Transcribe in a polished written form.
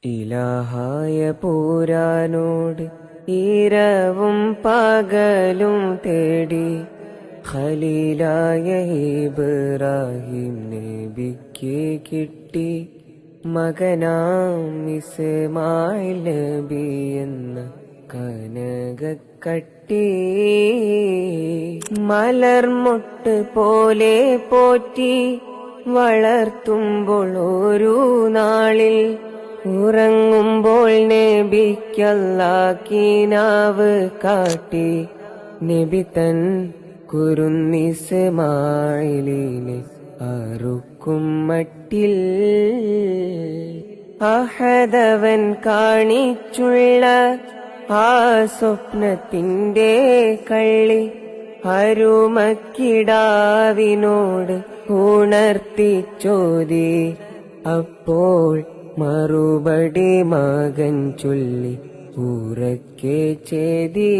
ഇലാഹായ പൂരാനോട് ഇരവും പകലും തേടി ഖലീലായ ഇബ്രാഹിം നബിക്ക് കിട്ടി മകനാം ഇസ്മായിൽ നബി എന്ന കനകക്കട്ടി. മലർമൊട്ട് പോലെ പോറ്റി വളർത്തുമ്പോൾ ഒരു നാളിൽ ഉറങ്ങുമ്പോൾ നബിക്കല്ലാഹ് കാട്ടി നബി തൻ കുരുന്നിസ്മായിലിനെ അറുക്കും മട്ടിൽ. അഹദവൻ കാണിച്ചുള്ള ആ സ്വപ്നത്തിന്റെ കള്ളി അരുമക്കിടാവിനോട് ഉണർത്തി ചോദി. അപ്പോൾ മറുപടി മകൻ ചൊല്ലി ഉറക്കെ ചേതി.